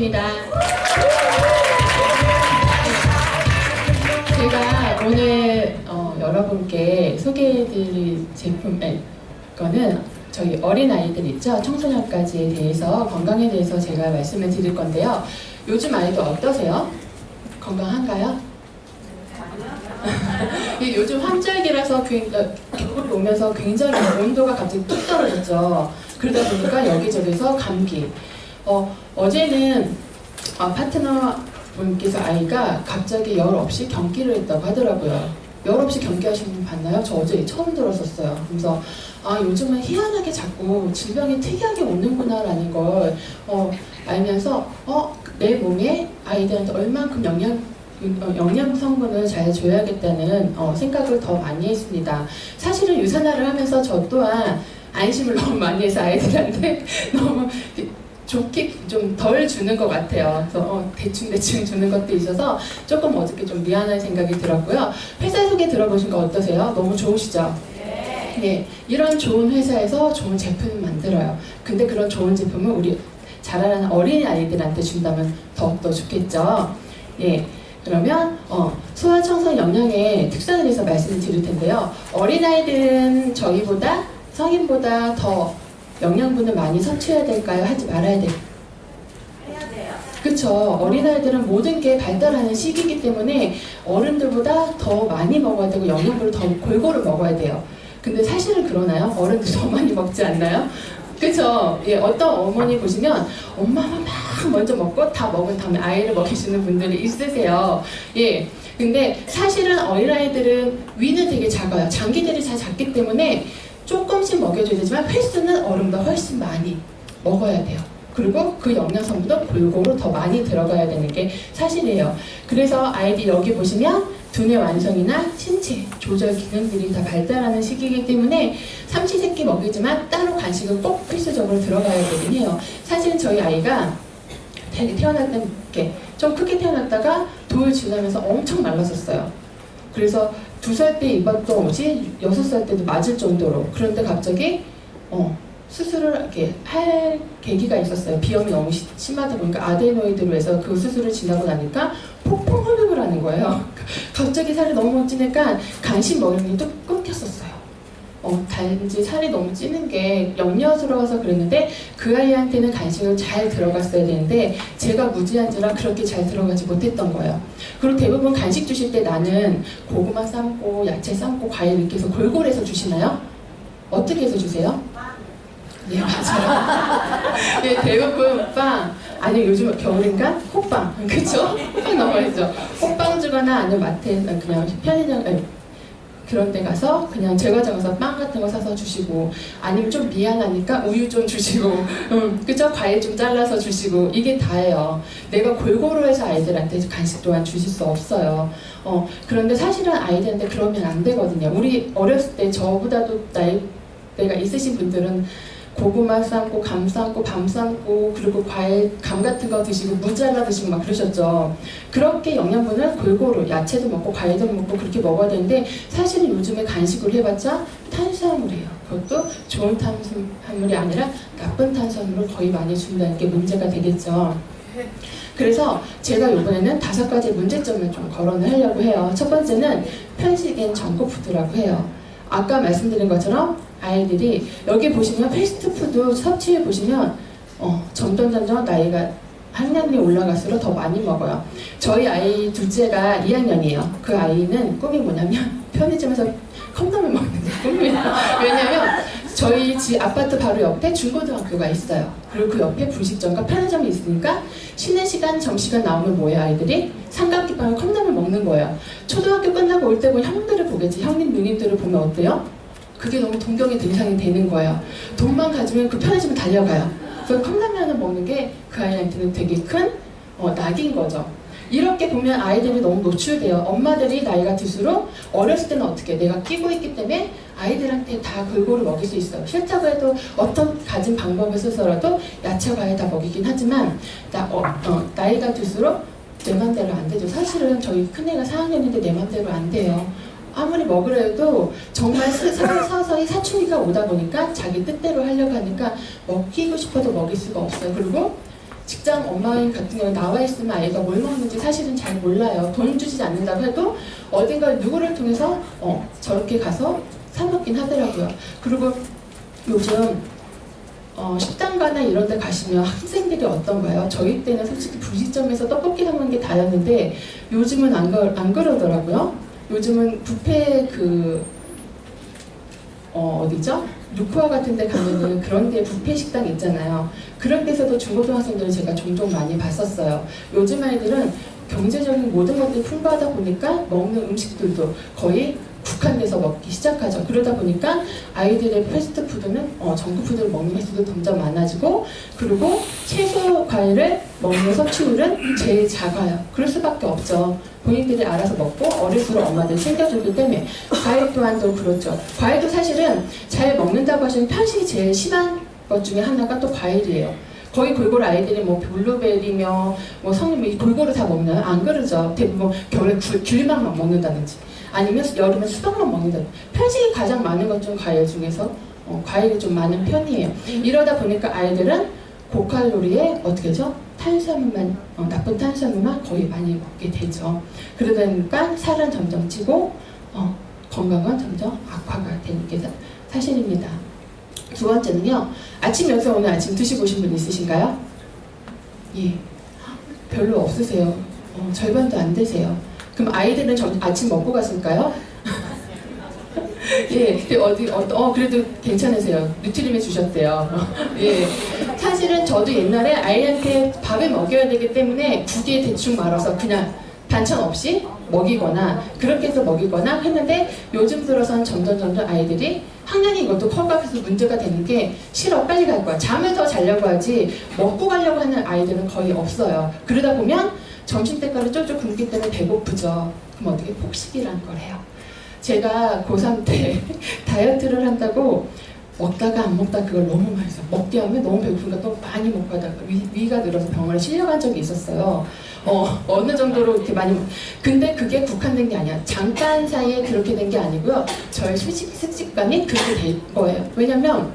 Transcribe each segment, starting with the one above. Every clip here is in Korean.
부탁드립니다. 제가 오늘 여러분께 소개해드릴 거는 저희 어린아이들 있죠? 청소년까지에 대해서 건강에 대해서 제가 말씀을 드릴 건데요. 요즘 아이들 어떠세요? 건강한가요? 요즘 환절기라서 겨울이 오면서 굉장히 온도가 갑자기 뚝 떨어졌죠. 그러다 보니까 여기저기서 감기. 어제는 파트너 분께서 아이가 갑자기 열 없이 경기를 했다고 하더라고요. 열 없이 경기하시는 분 봤나요? 저 어제 처음 들었었어요. 그래서 요즘은 희한하게 자꾸 질병이 특이하게 오는구나 라는 걸 알면서 내 몸에 아이들한테 얼만큼 영양 성분을 잘 줘야겠다는 생각을 더 많이 했습니다. 사실은 유산화를 하면서 저 또한 안심을 너무 많이 해서 아이들한테 너무 좋게 좀 덜 주는 것 같아요. 그래서 대충 주는 것도 있어서 조금 어저께 좀 미안한 생각이 들었고요. 회사 소개 들어보신 거 어떠세요? 너무 좋으시죠? 네, 이런 좋은 회사에서 좋은 제품을 만들어요. 근데 그런 좋은 제품을 우리 자라나는 어린 아이들한테 준다면 더욱더 좋겠죠. 예. 그러면 소아청소년 영양의 특성에 대해서 말씀을 드릴 텐데요. 어린아이들은 저희보다 성인보다 더 영양분을 많이 섭취해야 될까요? 하지 말아야 될까요? 해야 돼요. 그쵸. 어린아이들은 모든 게 발달하는 시기이기 때문에 어른들보다 더 많이 먹어야 되고 영양분을 더 골고루 먹어야 돼요. 근데 사실은 그러나요? 어른들 더 많이 먹지 않나요? 그쵸? 예, 어떤 어머니 보시면 엄마만 막 먼저 먹고 다 먹은 다음에 아이를 먹이시는 분들이 있으세요. 예. 근데 사실은 어린아이들은 위는 되게 작아요. 장기들이 잘 작기 때문에 조금씩 먹여줘야 되지만 횟수는 어른보다 훨씬 많이 먹어야 돼요. 그리고 그 영양성분도 골고루 더 많이 들어가야 되는 게 사실이에요. 그래서 아이들 여기 보시면 두뇌 완성이나 신체 조절 기능들이 다 발달하는 시기이기 때문에 삼시세끼 먹이지만 따로 간식은 꼭 필수적으로 들어가야 되긴 해요. 사실은 저희 아이가 태어날 때 이렇게 좀 크게 태어났다가 돌 지나면서 엄청 말랐었어요. 그래서 2살 때 입었던 옷이 6살 때도 맞을 정도로. 그런데 갑자기 수술을 이렇게 할 계기가 있었어요. 비염이 너무 심하다 보니까 아데노이드로 해서 그 수술을 지나고 나니까 폭풍 흡입을 하는 거예요. 갑자기 살이 너무 찌니까 간식 먹이는 게 또 끊겼었어요. 단지 살이 너무 찌는 게 염려스러워서 그랬는데 그 아이한테는 간식을 잘 들어갔어야 되는데 제가 무지한지라 그렇게 잘 들어가지 못했던 거예요. 그리고 대부분 간식 주실 때 나는 고구마 삶고 야채 삶고 과일 이렇게 해서 골고루 해서 주시나요? 어떻게 해서 주세요? 네, 맞아요. 네, 대부분 빵, 아니면 요즘 겨울인가? 호빵, 그쵸? 호빵 너무 맛있죠? 호빵 주거나 아니면 마트에 그냥 편의점, 그런 데 가서 그냥 제과점 가서 빵 같은 거 사서 주시고, 아니면 좀 미안하니까 우유 좀 주시고, 그쵸? 과일 좀 잘라서 주시고, 이게 다예요. 내가 골고루 해서 아이들한테 간식 또한 주실 수 없어요. 그런데 사실은 아이들한테 그러면 안 되거든요. 우리 어렸을 때 저보다도 나이대가 있으신 분들은 고구마 삶고 감 삶고 밤 삶고 그리고 과일 감 같은 거 드시고 무 잘라 드시고 막 그러셨죠. 그렇게 영양분을 골고루 야채도 먹고 과일도 먹고 그렇게 먹어야 되는데 사실은 요즘에 간식을 해봤자 탄수화물이에요. 그것도 좋은 탄수화물이 아니라 나쁜 탄수화물을 거의 많이 준다는 게 문제가 되겠죠. 그래서 제가 이번에는 5가지 문제점을 좀 거론을 하려고 해요. 첫 번째는 편식엔 정크푸드라고 해요. 아까 말씀드린 것처럼 아이들이 여기 보시면 패스트푸드 섭취해 보시면 점점 나이가 학년이 올라갈수록 더 많이 먹어요. 저희 아이 둘째가 2학년이에요. 그 아이는 꿈이 뭐냐면 편의점에서 컵라면 먹는 게 꿈이에요. 왜냐면 저희 집 아파트 바로 옆에 중고등학교가 있어요. 그리고 그 옆에 분식점과 편의점이 있으니까 쉬는 시간, 점심시간 나오면 뭐예요, 아이들이? 삼각김밥을 컵라면 먹는 거예요. 초등학교 끝나고 올 때 보면 형들을 보겠지. 형님, 누님들을 보면 어때요? 그게 너무 동경의 대상이 되는 거예요. 돈만 가지면 그 편의점에 달려가요. 그래서 컵라면을 먹는 게 그 아이한테는 되게 큰 낙인 거죠. 이렇게 보면 아이들이 너무 노출돼요. 엄마들이 나이가 들수록 어렸을 때는 어떻게 내가 끼고 있기 때문에 아이들한테 다 골고루 먹일 수 있어요. 싫다고 해도 어떤 가진 방법을 써서라도 야채 과일 다 먹이긴 하지만 나이가 들수록 내 맘대로 안 되죠. 사실은 저희 큰애가 4학년인데 내 맘대로 안 돼요. 아무리 먹으려 해도 정말 서서히 사춘기가 오다 보니까 자기 뜻대로 하려고 하니까 먹이고 싶어도 먹일 수가 없어요. 그리고 직장 엄마 같은 경우는 나와 있으면 아이가 뭘 먹는지 사실은 잘 몰라요. 돈 주지 않는다고 해도 어딘가 누구를 통해서 저렇게 가서 사 먹긴 하더라고요. 그리고 요즘 식당 가나 이런 데 가시면 학생들이 어떤가요? 저희 때는 솔직히 분식점에서 떡볶이 사 먹는 게 다였는데 요즘은 안 그러더라고요. 요즘은 뷔페 어디죠? 루크와 같은 데 가면은 그런 데 뷔페 식당 있잖아요. 그런 데서도 중고등학생들을 제가 종종 많이 봤었어요. 요즘 아이들은 경제적인 모든 것들이 풍부하다 보니까 먹는 음식들도 거의 국한돼서 먹기 시작하죠. 그러다 보니까 아이들의 패스트푸드는 정크푸드를 먹는 횟수도 점점 많아지고, 그리고 채소 과일을 먹는 섭취율은 제일 작아요. 그럴 수밖에 없죠. 본인들이 알아서 먹고 어릴수록 엄마들 챙겨주기 때문에. 과일 또한도 그렇죠. 과일도 사실은 잘 먹는다고 하시면 편식이 제일 심한 것 중에 하나가 또 과일이에요. 거의 골고루 아이들이 뭐 블루베리며 뭐 성인이 골고루 다 먹나요? 안 그러죠. 대부분 겨울에 귤만 먹는다든지 아니면 여름에 수박만 먹는다든지. 편식이 가장 많은 것 중 과일 중에서 과일이 좀 많은 편이에요. 이러다 보니까 아이들은 고칼로리에 어떻게 하죠? 탄수화물만, 나쁜 탄수화물만 거의 많이 먹게 되죠. 그러다 보니까 살은 점점 찌고 건강은 점점 악화가 되는 게 사실입니다. 두 번째는요, 아침 여기서 오늘 아침 드시고 오신 분 있으신가요? 예, 별로 없으세요. 절반도 안 되세요. 그럼 아이들은 아침 먹고 갔을까요? 예, 그래도 괜찮으세요. 누트림에 주셨대요. 예, 사실은 저도 옛날에 아이한테 밥을 먹여야 되기 때문에 국에 대충 말아서 그냥 반찬 없이 먹이거나 그렇게 해서 먹이거나 했는데, 요즘 들어선 점점 아이들이 학년이 이것도 커가면서 문제가 되는 게 싫어, 빨리 갈 거야. 잠을 더 자려고 하지 먹고 가려고 하는 아이들은 거의 없어요. 그러다 보면 점심때까지 쫄쫄 굶기 때문에 배고프죠. 그럼 어떻게 폭식이란 걸 해요. 제가 고3 때 다이어트를 한다고 먹다가 안 먹다가 그걸 너무 많이 했어요. 먹게 하면 너무 배고프니까 또 많이 먹고 하다가 위가 늘어서 병원에 실려간 적이 있었어요. 어느 정도로 이렇게 많이 근데 그게 국한된 게 아니야. 잠깐 사이에 그렇게 된 게 아니고요. 저의 식습관이 그렇게 된 거예요. 왜냐면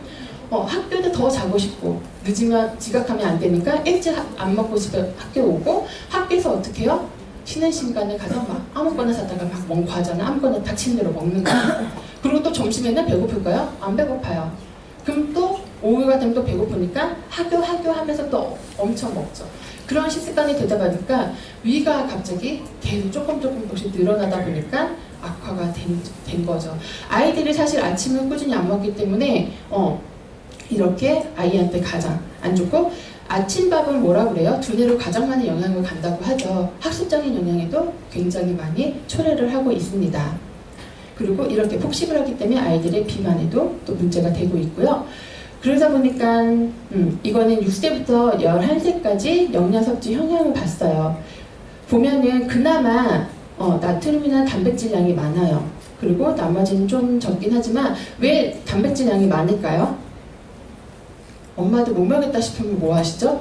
학교도 더 자고 싶고 늦으면 지각하면 안 되니까 일찍 안 먹고 집에 학교 오고, 학교에서 어떻게 해요? 쉬는 시간에 가서 막 아무거나 사다가 막 과자나 아무거나 닥친 대로 먹는 거예요. 그리고 또 점심에는 배고플까요? 안 배고파요. 그럼 또 오후가 되면 또 배고프니까 학교 하면서 또 엄청 먹죠. 그런 식습관이 되다 보니까 위가 갑자기 계속 조금씩 늘어나다 보니까 악화가 된 거죠. 아이들이 사실 아침을 꾸준히 안 먹기 때문에 이렇게 아이한테 가장 안 좋고, 아침밥은 뭐라 그래요? 두뇌로 가장 많은 영향을 간다고 하죠. 학습적인 영향에도 굉장히 많이 초래를 하고 있습니다. 그리고 이렇게 폭식을 하기 때문에 아이들의 비만에도 또 문제가 되고 있고요. 그러다 보니까 이거는 6세부터 11세까지 영양 섭취 영향을 봤어요. 보면은 그나마 나트륨이나 단백질량이 많아요. 그리고 나머지는 좀 적긴 하지만 왜 단백질량이 많을까요? 엄마도 못 먹겠다 싶으면 뭐 하시죠?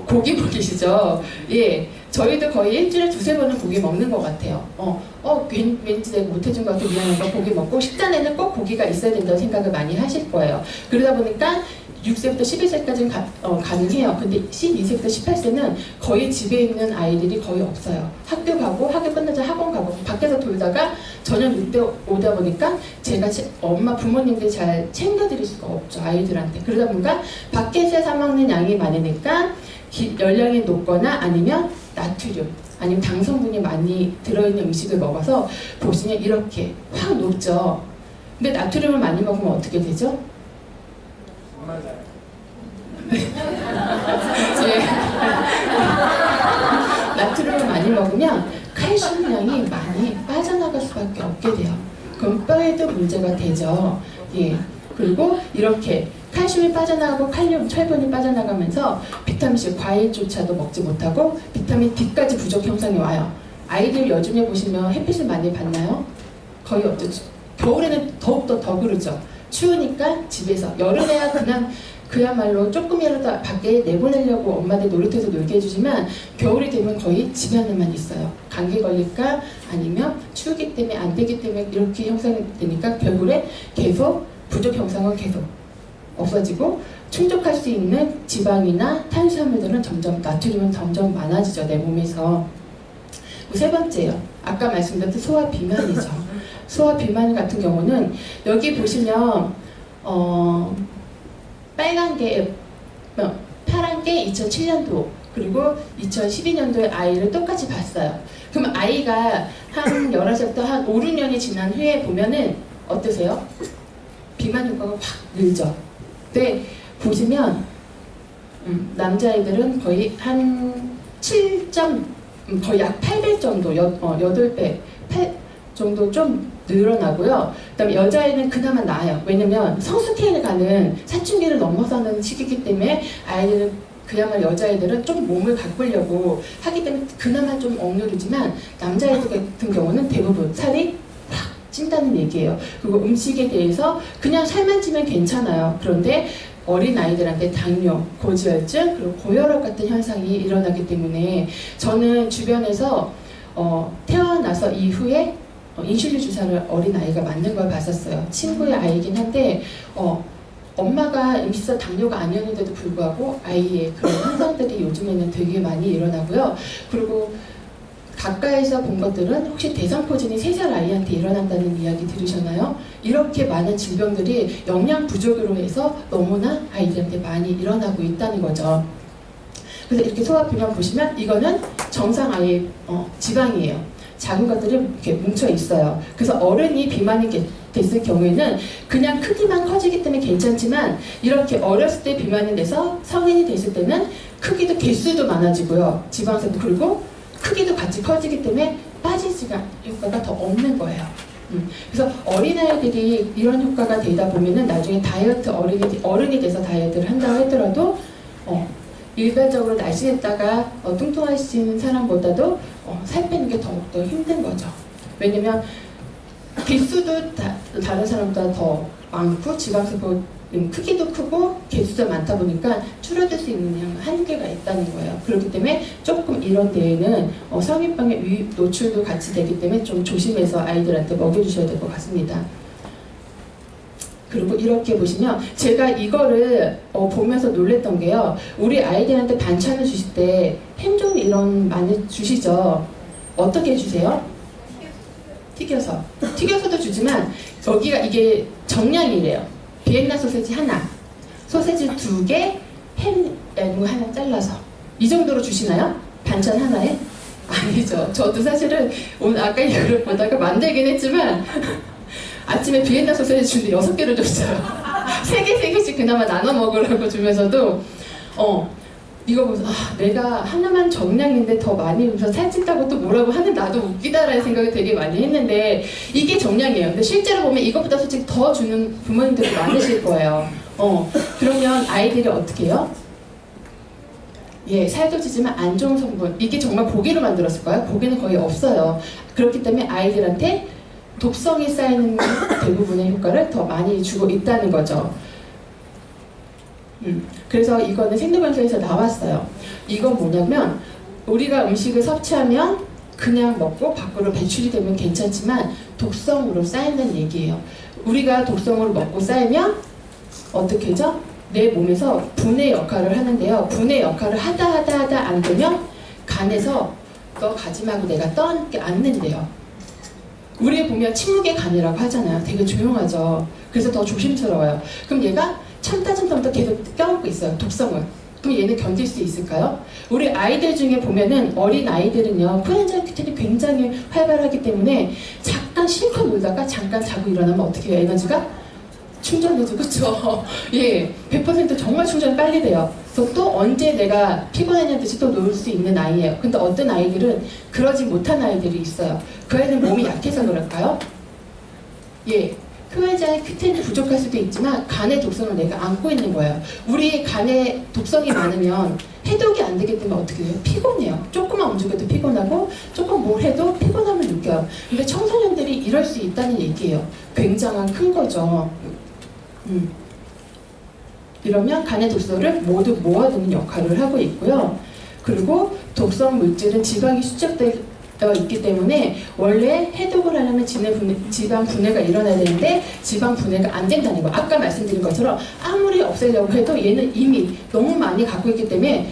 고기 먹이시죠? 예, 저희도 거의 일주일에 2-3번은 고기 먹는 것 같아요. 왠지 내가 못해준 것 같아 미안해서 고기 먹고, 식단에는 꼭 고기가 있어야 된다고 생각을 많이 하실 거예요. 그러다 보니까 6세부터 11세까지는 가능해요. 근데 12세부터 18세는 거의 집에 있는 아이들이 거의 없어요. 학교 가고 학교 끝나자 학원 가고 밖에서 돌다가 저녁 늦게 오다 보니까 제가 엄마 부모님들이 잘 챙겨드릴 수가 없죠, 아이들한테. 그러다 보니까 밖에서 사 먹는 양이 많으니까 열량이 높거나 아니면 나트륨 아니면 당 성분이 많이 들어있는 음식을 먹어서 보시면 이렇게 확 높죠. 근데 나트륨을 많이 먹으면 어떻게 되죠? 맞아요. 나트륨을 많이 먹으면 칼슘량이 많이 빠져나갈 수밖에 없게 돼요. 그럼 뼈에도 문제가 되죠. 예. 그리고 이렇게 칼슘이 빠져나가고 칼륨, 철분이 빠져나가면서 비타민C, 과일조차도 먹지 못하고 비타민 D까지 부족 형상이 와요. 아이들 요즘에 보시면 햇빛을 많이 받나요? 거의 없죠. 겨울에는 더욱더 더 그러죠. 추우니까 집에서. 여름에야 그냥 그야말로 조금이라도 밖에 내보내려고 엄마들 놀이터에서 놀게 해주지만, 겨울이 되면 거의 집에 안에만 있어요. 감기 걸릴까 아니면 추우기 때문에 안 되기 때문에 이렇게 형성이 되니까 결국에 계속 부족 형상은 계속 없어지고, 충족할 수 있는 지방이나 탄수화물들은 점점 나트륨은 점점 많아지죠, 내 몸에서. 세 번째요. 아까 말씀드렸던 소화 비만이죠. 소화 비만 같은 경우는 여기 보시면 빨간 게 파란 게 2007년도 그리고 2012년도에 아이를 똑같이 봤어요. 그럼 아이가 한 11살부터 한 5, 6년이 지난 후에 보면은 어떠세요? 비만 효과가 확 늘죠. 근데 보시면 남자애들은 거의 한 7점 거의 약 8배 정도 8배 8 정도 좀 늘어나고요. 그다음에 여자애는 그나마 나아요. 왜냐면 성숙해 가는 사춘기를 넘어서는 시기이기 때문에 아이들은 그야말로 여자애들은 좀 몸을 가꾸려고 하기 때문에 그나마 좀 억누르지만 남자애들 같은 경우는 대부분 살이 확 찐다는 얘기예요. 그리고 음식에 대해서 그냥 살만 찌면 괜찮아요. 그런데 어린 아이들한테 당뇨, 고지혈증, 그리고 고혈압 같은 현상이 일어나기 때문에 저는 주변에서 태어나서 이후에 인슐린 주사를 어린 아이가 맞는 걸 봤었어요. 친구의 아이긴 한데 엄마가 임시서 당뇨가 아니었는데도 불구하고 아이의 그런 현상들이 요즘에는 되게 많이 일어나고요. 그리고 가까이서 본 것들은 혹시 대상포진이 3살 아이한테 일어난다는 이야기 들으셨나요? 이렇게 많은 질병들이 영양 부족으로 해서 너무나 아이들한테 많이 일어나고 있다는 거죠. 그래서 이렇게 소화비만 보시면 이거는 정상 아이의 지방이에요. 작은 것들이 이렇게 뭉쳐 있어요. 그래서 어른이 비만이 됐을 경우에는 그냥 크기만 커지기 때문에 괜찮지만 이렇게 어렸을 때 비만이 돼서 성인이 됐을 때는 크기도 개수도 많아지고요. 지방세도 그리고 크기도 같이 커지기 때문에 빠질 시간 효과가 더 없는 거예요. 그래서 어린아이들이 이런 효과가 되다 보면은 나중에 다이어트 어른이 돼서 다이어트를 한다고 하더라도 일반적으로 날씬했다가 뚱뚱하신 사람보다도 살 빼는 게 더욱더 힘든 거죠. 왜냐면 개수도 다른 사람보다 더 많고 지방세포 크기도 크고 개수도 많다 보니까 줄어들 수 있는 한계가 있다는 거예요. 그렇기 때문에 조금 이런 데에는 성인병의 유입 노출도 같이 되기 때문에 좀 조심해서 아이들한테 먹여주셔야 될 것 같습니다. 그리고 이렇게 보시면 제가 이거를 보면서 놀랬던 게요. 우리 아이들한테 반찬을 주실 때 햄 좀 이런 많이 주시죠. 어떻게 주세요? 튀겨서도 주지만 여기가 이게 정량이래요. 비엔나 소세지 하나, 소세지 2개, 햄 얇은 거 하나 잘라서 이 정도로 주시나요? 반찬 하나에? 아니죠. 저도 사실은 오늘 아까 이거를 보다가 만들긴 했지만 아침에 비엔나 소세지 주는데 6개를 줬어요. 3개씩 그나마 나눠 먹으라고 주면서도 이거 보면서 내가 하나만 정량인데 더 많이 주면서 살찐다고 또 뭐라고 하는 나도 웃기다라는 생각을 되게 많이 했는데 이게 정량이에요. 근데 실제로 보면 이것보다 솔직히 더 주는 부모님들이 많으실 거예요. 그러면 아이들이 어떻게 해요? 예, 살도 찌지만 안 좋은 성분, 이게 정말 고기로 만들었을까요? 고기는 거의 없어요. 그렇기 때문에 아이들한테 독성이 쌓이는 대부분의 효과를 더 많이 주고 있다는 거죠. 그래서 이거는 생리병사에서 나왔어요. 이건 뭐냐면 우리가 음식을 섭취하면 그냥 먹고 밖으로 배출이 되면 괜찮지만 독성으로 쌓인다는 얘기예요. 우리가 독성으로 먹고 쌓이면 어떻게 하죠? 내 몸에서 분해 역할을 하는데요. 분해 역할을 하다 안 되면 간에서 너 가지 말고 내가 떠안게 않는데요. 우리 보면 침묵의 간이라고 하잖아요. 되게 조용하죠. 그래서 더 조심스러워요. 그럼 얘가 참다 계속 껴안고 있어요. 독성을. 그럼 얘는 견딜 수 있을까요? 우리 아이들 중에 보면은 어린 아이들은요. 프렌자이트이 굉장히 활발하기 때문에 잠깐 실컷 놀다가 잠깐 자고 일어나면 어떻게 해요? 에너지가 충전되죠. 그쵸? 예, 100% 정말 충전이 빨리 돼요. 그래서 또 언제 내가 피곤했냐는 듯이 또 놀 수 있는 아이예요. 근데 어떤 아이들은 그러지 못한 아이들이 있어요. 그 아이는 몸이 약해서 그럴까요? 예, 흡연자의 큐텐이 부족할 수도 있지만 간의 독성을 내가 안고 있는 거예요. 우리 간에 독성이 많으면 해독이 안 되기 때문에 어떻게 돼요? 피곤해요. 조금만 움직여도 피곤하고 조금 뭘 해도 피곤함을 느껴요. 근데 청소년들이 이럴 수 있다는 얘기예요. 굉장한 큰 거죠. 이러면 간의 독소를 모두 모아두는 역할을 하고 있고요. 그리고 독성 물질은 지방이 수축될 있기 때문에 원래 해독을 하려면 지방 분해가 일어나야 되는데 지방 분해가 안 된다는 거. 아까 말씀드린 것처럼 아무리 없애려고 해도 얘는 이미 너무 많이 갖고 있기 때문에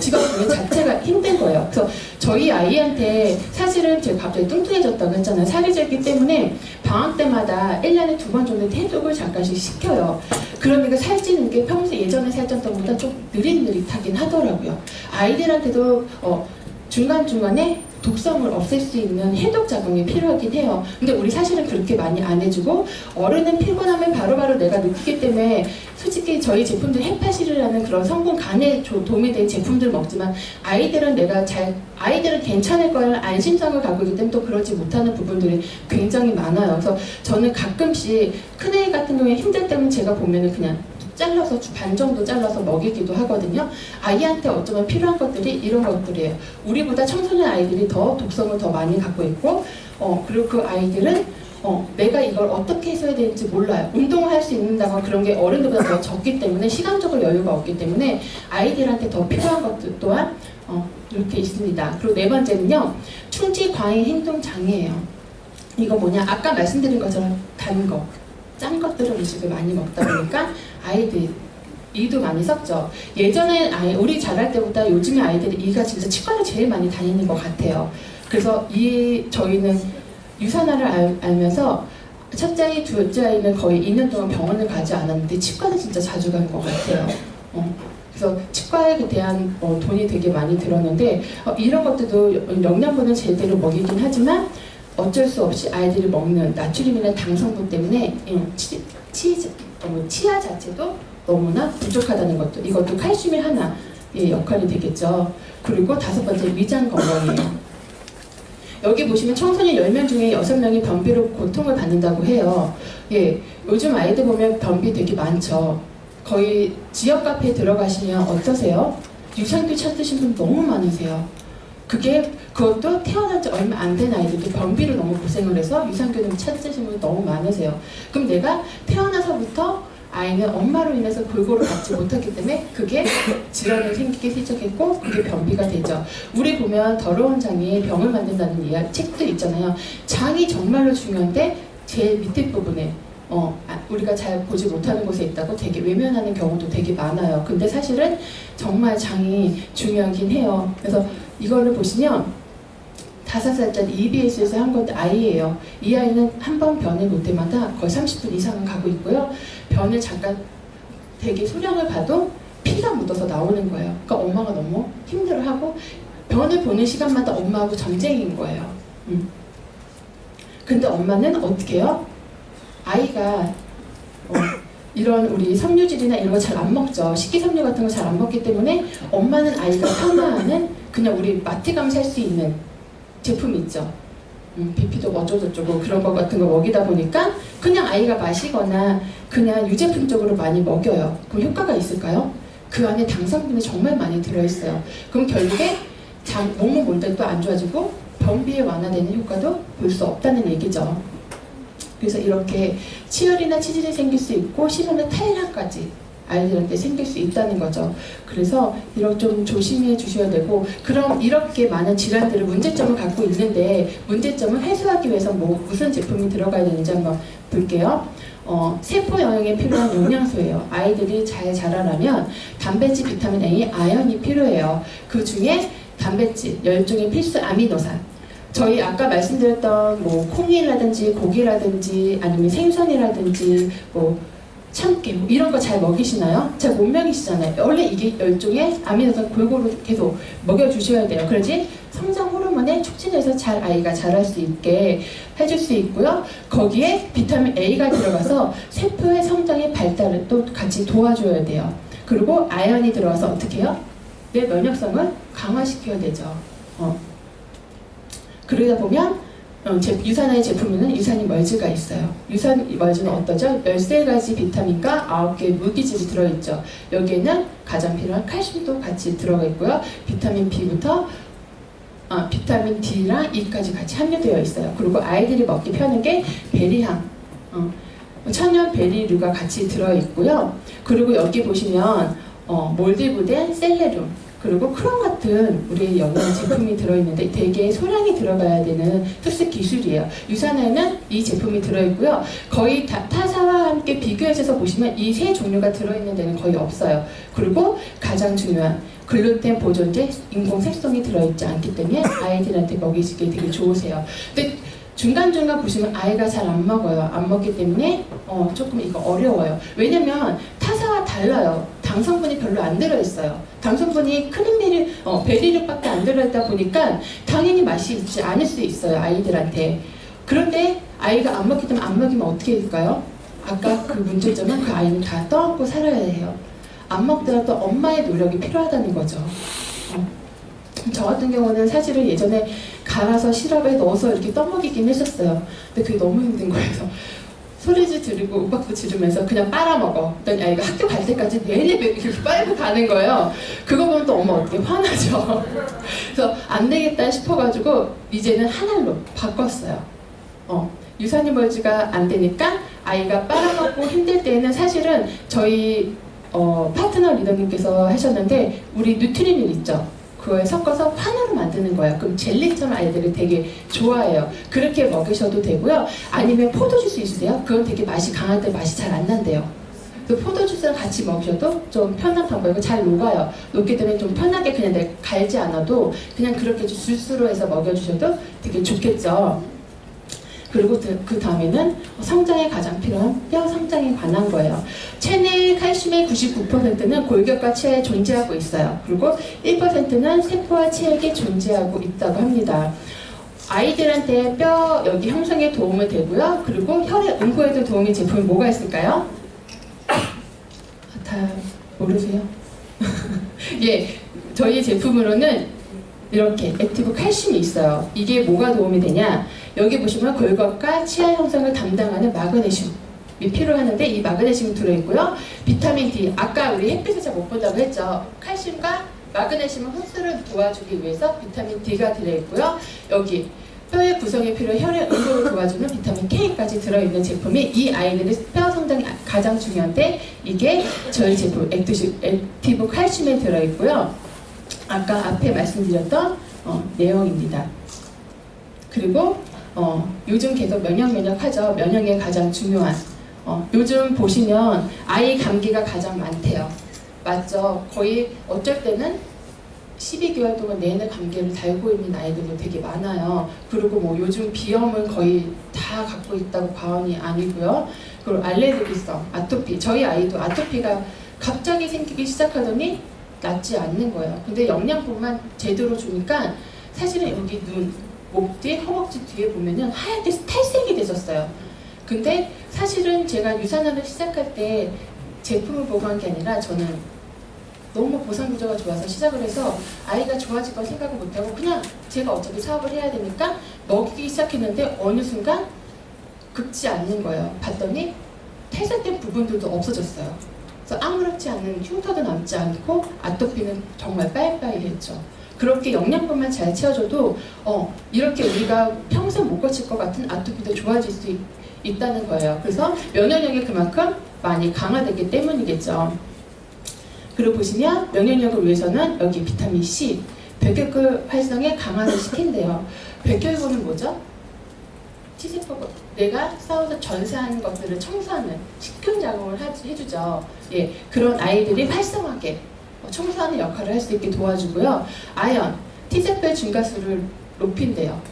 지방 분해 자체가 힘든 거예요. 그래서 저희 아이한테 사실은 제가 갑자기 뚱뚱해졌다고 했잖아요. 살이 쪘기 때문에 방학 때마다 1년에 2번 정도 해독을 잠깐씩 시켜요. 그러니까 살찌는 게 평소 예전에 살쪘던 것보다 좀 느릿느릿하긴 하더라고요. 아이들한테도 중간중간에 독성을 없앨 수 있는 해독 작용이 필요하긴 해요. 근데 우리 사실은 그렇게 많이 안 해주고 어른은 피곤하면 바로바로 내가 느끼기 때문에 솔직히 저희 제품들 헤파실이라는 그런 성분 간에 도움이 되는 제품들 먹지만 아이들은 아이들은 괜찮을 거라는 안심성을 갖고 있기 때문에 또 그러지 못하는 부분들이 굉장히 많아요. 그래서 저는 가끔씩 큰애 같은 경우에 힘들 때면 제가 보면은 그냥 잘라서 반 정도 잘라서 먹이기도 하거든요. 아이한테 어쩌면 필요한 것들이 이런 것들이에요. 우리보다 청소년 아이들이 더 독성을 더 많이 갖고 있고 그리고 그 아이들은 내가 이걸 어떻게 해서야 되는지 몰라요. 운동을 할 수 있는다고 그런 게 어른들보다 더 적기 때문에 시간적으로 여유가 없기 때문에 아이들한테 더 필요한 것들 또한 이렇게 있습니다. 그리고 네 번째는요. 충치 과잉 행동 장애예요. 이거 뭐냐? 아까 말씀드린 것처럼 단 거. 짠 것들을 음식을 많이 먹다 보니까 아이들 이도 많이 섞죠. 예전에 우리 자랄 때보다 요즘에 아이들이 이가 진짜 치과를 제일 많이 다니는 것 같아요. 그래서 저희는 유산화를 알면서 첫째 아이, 둘째 아이는 거의 2년 동안 병원을 가지 않았는데 치과는 진짜 자주 간 것 같아요. 그래서 치과에 대한 돈이 되게 많이 들었는데 이런 것들도 영양분을 제대로 먹이긴 하지만 어쩔 수 없이 아이들이 먹는 나트륨이나 당 성분 때문에 치아 자체도 너무나 부족하다는 것도 이것도 칼슘의 하나의 역할이 되겠죠. 그리고 다섯 번째 위장 건강이에요. 여기 보시면 청소년 10명 중에 6명이 변비로 고통을 받는다고 해요. 예, 요즘 아이들 보면 변비 되게 많죠. 거의 지역 카페에 들어가시면 어떠세요? 유산균 찾으신 분 너무 많으세요. 그것도 태어난 지 얼마 안 된 아이들도 변비로 너무 고생을 해서 유산균을 찾으시는 분이 너무 많으세요. 그럼 내가 태어나서부터 아이는 엄마로 인해서 골고루 받지 못했기 때문에 그게 질환이 생기기 시작했고 그게 변비가 되죠. 우리 보면 더러운 장이 병을 만든다는 책도 있잖아요. 장이 정말로 중요한데 제일 밑에 부분에 우리가 잘 보지 못하는 곳에 있다고 되게 외면하는 경우도 되게 많아요. 근데 사실은 정말 장이 중요하긴 해요. 그래서 이거를 보시면 5살짜리 EBS에서 한 건데 아이예요. 이 아이는 한 번 변을 볼 때마다 거의 30분 이상은 가고 있고요. 변을 잠깐 되게 소량을 봐도 피가 묻어서 나오는 거예요. 그러니까 엄마가 너무 힘들어하고 변을 보는 시간마다 엄마하고 전쟁인 거예요. 근데 엄마는 어떻게 해요? 아이가 이런 우리 섬유질이나 이런 거 잘 안 먹죠. 식기섬유 같은 거 잘 안 먹기 때문에 엄마는 아이가 편안한 그냥 우리 마트 가면 살 수 있는 제품 있죠. 비피도 어쩌고저쩌고 그런 거 같은 거 먹이다 보니까 그냥 아이가 마시거나 그냥 유제품 쪽으로 많이 먹여요. 그럼 효과가 있을까요? 그 안에 당 성분이 정말 많이 들어있어요. 그럼 결국에 몸은 몰때도 안 좋아지고 변비에 완화되는 효과도 볼 수 없다는 얘기죠. 그래서 이렇게 치열이나 치질이 생길 수 있고 심하면 탈락까지 아이들한테 생길 수 있다는 거죠. 그래서 이런 좀 조심해 주셔야 되고 그럼 이렇게 많은 질환들을 문제점을 갖고 있는데 문제점을 해소하기 위해서 무슨 제품이 들어가야 되는지 한번 볼게요. 세포 영양에 필요한 영양소예요. 아이들이 잘 자라려면 단백질, 비타민 A, 아연이 필요해요. 그 중에 단백질, 10종의 필수 아미노산 저희 아까 말씀드렸던 콩이라든지 고기라든지 아니면 생선이라든지 참깨 이런 거 잘 먹이시나요? 잘 못 먹이시잖아요. 원래 이게 10종의 아미노산 골고루 계속 먹여주셔야 돼요. 그래야지 성장 호르몬에 촉진해서 잘 아이가 자랄 수 있게 해줄 수 있고요. 거기에 비타민 A가 들어가서 세포의 성장의 발달을 또 같이 도와줘야 돼요. 그리고 아연이 들어가서 어떻게 해요? 내 면역성을 강화시켜야 되죠. 그러다 보면 유산화의 제품에는 유산이 멀즈가 있어요. 유산 멀즈는 어떠죠? 13가지 비타민과 9개의 무기질이 들어있죠. 여기에는 가장 필요한 칼슘도 같이 들어가 있고요. 비타민 B부터 비타민 D랑 E까지 같이 함유되어 있어요. 그리고 아이들이 먹기 편한 게 베리향, 천연 베리류가 같이 들어있고요. 그리고 여기 보시면 몰디브된 셀레륨, 그리고 크롬 같은 우리 영양 제품이 들어있는데 되게 소량이 들어가야 되는 특수 기술이에요. 유산에는 이 제품이 들어있고요. 거의 타사와 함께 비교해서 보시면 이 세 종류가 들어있는 데는 거의 없어요. 그리고 가장 중요한 글루텐 보존제, 인공 색성이 들어있지 않기 때문에 아이들한테 먹이시기 되게 좋으세요. 근데 중간중간 보시면 아이가 잘 안 먹어요. 안 먹기 때문에 조금 이거 어려워요. 왜냐면 타사와 달라요. 당성분이 별로 안 들어있어요. 당성분이 크림베리, 베리류밖에 안 들어있다 보니까 당연히 맛이 있지 않을 수 있어요. 아이들한테. 그런데 아이가 안 먹기 때문에 안 먹이면 어떻게 될까요? 아까 그 문제점은 그 아이는 다 떠안고 살아야 해요. 안 먹더라도 엄마의 노력이 필요하다는 거죠. 저 같은 경우는 사실은 예전에 갈아서 시럽에 넣어서 이렇게 떠먹이긴 했었어요. 근데 그게 너무 힘든 거예요. 소리도 지르고 윽박도 지르면서 그냥 빨아먹어. 그랬더니 아이가 학교 갈 때까지 내내 이렇게 빨고 가는 거예요. 그거 보면 또 엄마 어떻게 화나죠. 그래서 안 되겠다 싶어가지고 이제는 한 알로 바꿨어요. 유산균 멀지가 안 되니까 아이가 빨아먹고 힘들 때는 사실은 저희 파트너 리더님께서 하셨는데 우리 뉴트리밀 있죠? 그거에 섞어서 환으로 만드는 거예요. 그럼 젤리처럼 아이들이 되게 좋아해요. 그렇게 먹이셔도 되고요. 아니면 포도주스 있으세요? 그건 되게 맛이 강할 때 맛이 잘 안 난대요. 그 포도주스랑 같이 먹으셔도 좀 편한 방법이고 잘 녹아요. 녹기 때문에 좀 편하게 그냥 내가 갈지 않아도 그냥 그렇게 주스로 해서 먹여주셔도 되게 좋겠죠. 그리고 그 다음에는 성장에 가장 필요한 뼈 성장에 관한 거예요. 체내 칼슘의 99%는 골격과 체에 존재하고 있어요. 그리고 1%는 세포와 체액에 존재하고 있다고 합니다. 아이들한테 뼈 여기 형성에 도움이 되고요. 그리고 혈액 응고에도 도움이 제품이 뭐가 있을까요? 다 모르세요? 예, 저희 제품으로는 이렇게 액티브 칼슘이 있어요. 이게 뭐가 도움이 되냐? 여기 보시면 골격과 치아 형성을 담당하는 마그네슘이 필요하는데 이 마그네슘이 들어있고요. 비타민 D, 아까 우리 햇빛을 잘 못 본다고 했죠. 칼슘과 마그네슘 흡수를 도와주기 위해서 비타민 D가 들어있고요. 여기 뼈의 구성에 필요한 혈액 응고를 도와주는 비타민 K까지 들어있는 제품이 이 아이들의 뼈 성장이 가장 중요한데 이게 저희 제품 액티브 칼슘에 들어있고요. 아까 앞에 말씀드렸던 내용입니다. 그리고 요즘 계속 면역 하죠. 면역에 가장 중요한 요즘 보시면 아이 감기가 가장 많대요. 맞죠? 거의 어쩔 때는 12개월 동안 내내 감기를 달고 있는 아이들도 되게 많아요. 그리고 뭐 요즘 비염은 거의 다 갖고 있다고 과언이 아니고요. 그리고 알레르기성, 아토피, 저희 아이도 아토피가 갑자기 생기기 시작하더니 낫지 않는 거예요. 근데 영양분만 제대로 주니까 사실은 여기 눈, 목 뒤, 허벅지 뒤에 보면은 하얗게 탈색이 되셨어요. 근데 사실은 제가 유산화를 시작할 때 제품을 보고 한 게 아니라 저는 너무 보상 구조가 좋아서 시작을 해서 아이가 좋아질 걸 생각을 못하고 그냥 제가 어차피 사업을 해야 되니까 먹이기 시작했는데 어느 순간 긁지 않는 거예요. 봤더니 탈색된 부분들도 없어졌어요. 그래서 아무렇지 않은 흉터도 남지 않고 아토피는 정말 빠이빠이했죠. 그렇게 영양분만 잘 채워줘도 이렇게 우리가 평생 못 고칠 것 같은 아토피도 좋아질 수 있다는 거예요. 그래서 면역력이 그만큼 많이 강화됐기 때문이겠죠. 그리고 보시면 면역력을 위해서는 여기 비타민 C, 백혈구 활성에 강화를 시킨대요. 백혈구는 뭐죠? T세포가 내가 싸워서 전사하는 것들을 청소하는 식균 작용을 해주죠. 예, 그런 아이들이 활성하게 청소하는 역할을 할 수 있게 도와주고요. 아연, T세포의 증가수를 높인대요.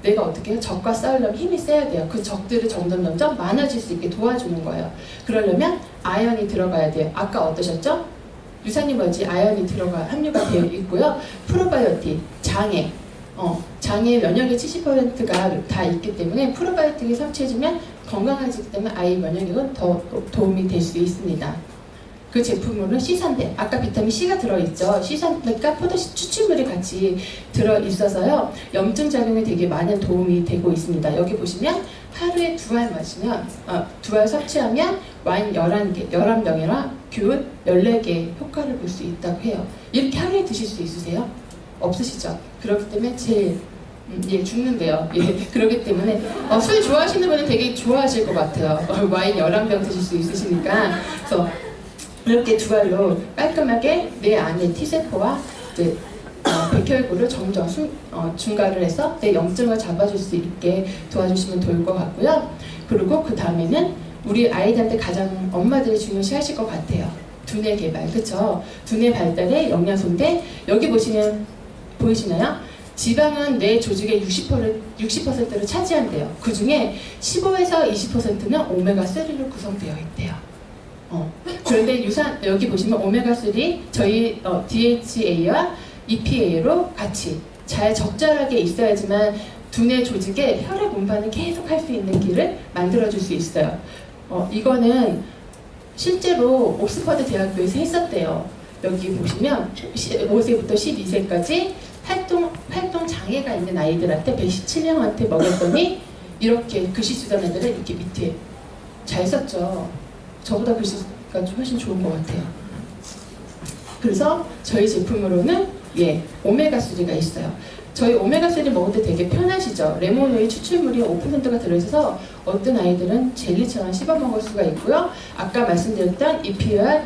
내가 어떻게 해요? 적과 싸우려면 힘이 세야 돼요. 그 적들이 점점 많아질 수 있게 도와주는 거예요. 그러려면 아연이 들어가야 돼요. 아까 어떠셨죠? 유산균 멀지 아연이 함유가 되어 있고요. 프로바이오틱, 장애, 장애 면역의 70%가 다 있기 때문에 프로바이오틱을 섭취해주면 건강해지기 때문에 아이 면역력은 더 도움이 될 수 있습니다. 그 제품으로는 C산대, 아까 비타민 C가 들어있죠. C산대가 포도씨 추출물이 같이 들어있어서요. 염증 작용에 되게 많은 도움이 되고 있습니다. 여기 보시면 하루에 2알 마시면, 2알 섭취하면 와인 11개, 11병이나 귤 14개 효과를 볼 수 있다고 해요. 이렇게 하루에 드실 수 있으세요? 없으시죠? 그렇기 때문에 제일 죽는데요. 예, 그렇기 때문에 술 좋아하시는 분은 되게 좋아하실 것 같아요. 와인 11병 드실 수 있으시니까. 그래서 이렇게 2알로 깔끔하게 내 안에 T세포와 이제 백혈구를 점점 중과를 해서 내 염증을 잡아줄 수 있게 도와주시면 좋을 것 같고요. 그리고 그 다음에는 우리 아이들한테 가장 엄마들이 중요시하실 것 같아요. 두뇌 개발, 그쵸? 두뇌 발달의 영양소인데 여기 보시면 보이시나요? 지방은 뇌 조직의 60%를 차지한대요. 그 중에 15에서 20%는 오메가3로 구성되어 있대요. 그런데 여기 보시면 오메가3 저희 DHA와 EPA로 같이 잘 적절하게 있어야지만 두뇌 조직에 혈액 운반을 계속 할 수 있는 길을 만들어줄 수 있어요. 이거는 실제로 옥스퍼드 대학교에서 했었대요. 여기 보시면 5세부터 12세까지 활동 장애가 있는 아이들한테 117명한테 먹였더니 이렇게 글씨 쓰던 애들은 이렇게 밑에 잘 썼죠. 저보다 글씨가 좀 훨씬 좋은 것 같아요. 그래서 저희 제품으로는 오메가3가 있어요. 저희 오메가3 먹을 때 되게 편하시죠. 레몬오일 추출물이 5%가 들어있어서 어떤 아이들은 젤리처럼 씹어 먹을 수가 있고요. 아까 말씀드렸던 EPA와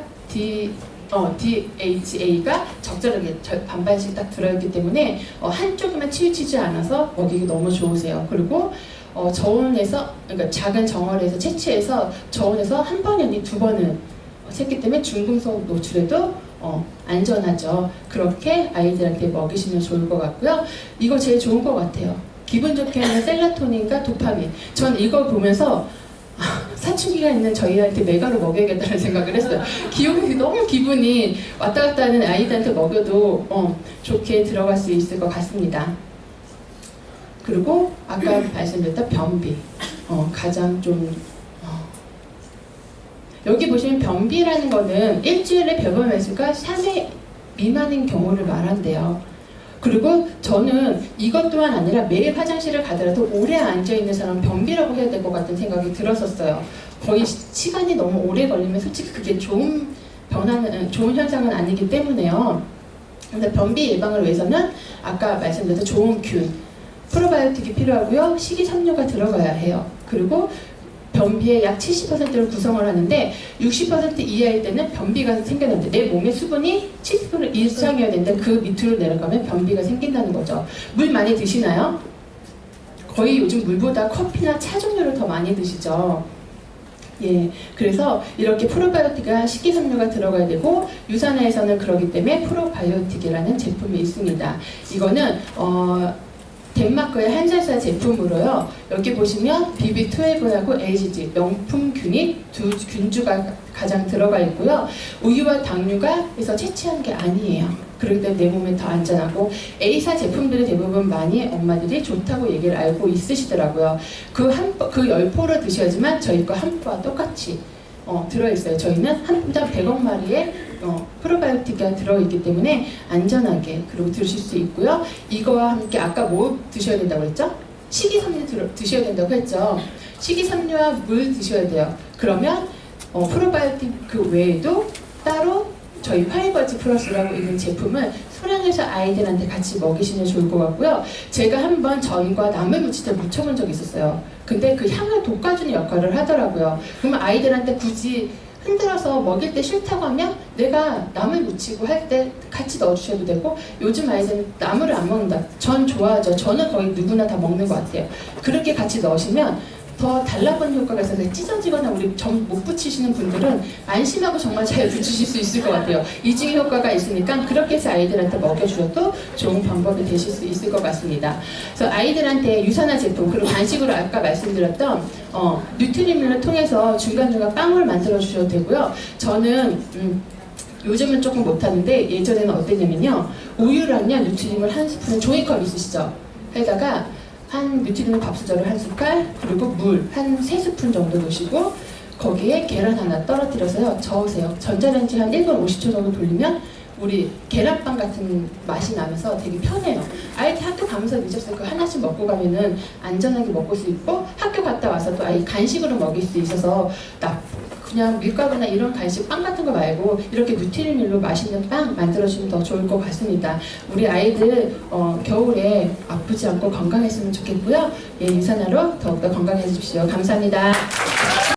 DHA가 적절하게 반반씩 딱 들어있기 때문에 한쪽에만 치우치지 않아서 먹이기 너무 좋으세요. 그리고 저온에서, 그러니까 작은 정월에서 채취해서 저온에서 한 번이 아닌 두 번은 샜기 때문에 중금속 노출에도 안전하죠. 그렇게 아이들한테 먹이시면 좋을 것 같고요. 이거 제일 좋은 것 같아요. 기분 좋게 하는 셀라토닌과 도파민. 전 이걸 보면서 사춘기가 있는 저희한테 메가로 먹여야겠다는 생각을 했어요. 너무 기분이 왔다 갔다 하는 아이들한테 먹여도 좋게 들어갈 수 있을 것 같습니다. 그리고 아까 말씀드렸던 변비. 가장 좀 여기 보시면 변비라는 거는 일주일에 배변 횟수가 3회 미만인 경우를 말한대요. 그리고 저는 이것 또한 아니라 매일 화장실을 가더라도 오래 앉아있는 사람은 변비라고 해야 될 것 같은 생각이 들었었어요. 거의 시간이 너무 오래 걸리면 솔직히 그게 좋은 현상은 아니기 때문에요. 근데 변비 예방을 위해서는 아까 말씀드렸던 좋은 균, 프로바이오틱이 필요하고요. 식이섬유가 들어가야 해요. 그리고 변비의 약 70%를 구성을 하는데 60% 이하일 때는 변비가 생겨나는데 내 몸의 수분이 70% 이상이어야 되는데 그 밑으로 내려가면 변비가 생긴다는 거죠. 물 많이 드시나요? 거의 요즘 물보다 커피나 차 종류를 더 많이 드시죠. 그래서 이렇게 프로바이오틱과 식이섬유가 들어가야 되고 유산화에서는 그러기 때문에 프로바이오틱이라는 제품이 있습니다. 이거는 덴마크의 한살사 제품으로요. 여기 보시면 BB12하고 LGG 명품균이 두 균주가 가장 들어가 있고요. 우유와 당류가 해서 채취한 게 아니에요. 그렇기 때문에 내 몸에 더 안전하고 A사 제품들이 대부분 많이 엄마들이 좋다고 얘기를 알고 있으시더라고요. 그 10포를 드셔야지만 저희 거 한 포와 똑같이 들어있어요. 저희는 한 포당 100억 마리의 프로바이오틱이 들어있기 때문에 안전하게 그리고 드실 수 있고요. 이거와 함께 아까 뭐 드셔야 된다고 했죠? 식이섬유 드셔야 된다고 했죠. 식이섬유와 물 드셔야 돼요. 그러면 프로바이오틱 그 외에도 따로 저희 화이버즈 플러스라고 있는 제품을 소량해서 아이들한테 같이 먹이시면 좋을 것 같고요. 제가 한번 전과 나물 무칠 때 묻혀본 적이 있었어요. 근데 그 향을 돋궈주는 역할을 하더라고요. 그러면 아이들한테 굳이 흔들어서 먹일 때 싫다고 하면 내가 나물 무치고 할 때 같이 넣어주셔도 되고, 요즘 아이들은 나물을 안 먹는다. 전 좋아하죠. 저는 거의 누구나 다 먹는 것 같아요. 그렇게 같이 넣으시면 더 달라붙는 효과가 있어서 찢어지거나 우리 점 못 붙이시는 분들은 안심하고 정말 잘 붙이실 수 있을 것 같아요. 이중의 효과가 있으니까 그렇게 해서 아이들한테 먹여주셔도 좋은 방법이 되실 수 있을 것 같습니다. 그래서 아이들한테 유산화 제품, 그리고 간식으로 아까 말씀드렸던 뉴트리밀을 통해서 중간중간 빵을 만들어 주셔도 되고요. 저는 요즘은 조금 못하는데 예전에는 어땠냐면요. 우유랑요 뉴트리밀 한 스푼, 종이컵 있으시죠? 에다가 한 뉴트리밀 밥수저를 한 숟갈, 그리고 물 한 3스푼 정도 넣으시고 거기에 계란 하나 떨어뜨려서요 저으세요. 전자레인지 한 1분 50초 정도 돌리면 우리 계란빵 같은 맛이 나면서 되게 편해요. 아이들 학교 가면서 늦었을 거 하나씩 먹고 가면은 안전하게 먹을 수 있고, 학교 갔다 와서 또 아이 간식으로 먹일 수 있어서 그냥 밀가루나 이런 간식 빵 같은 거 말고 이렇게 뉴트리밀로 맛있는 빵 만들어주면 더 좋을 것 같습니다. 우리 아이들 겨울에 아프지 않고 건강했으면 좋겠고요. 유산화로 더욱더 건강해지십시오. 감사합니다.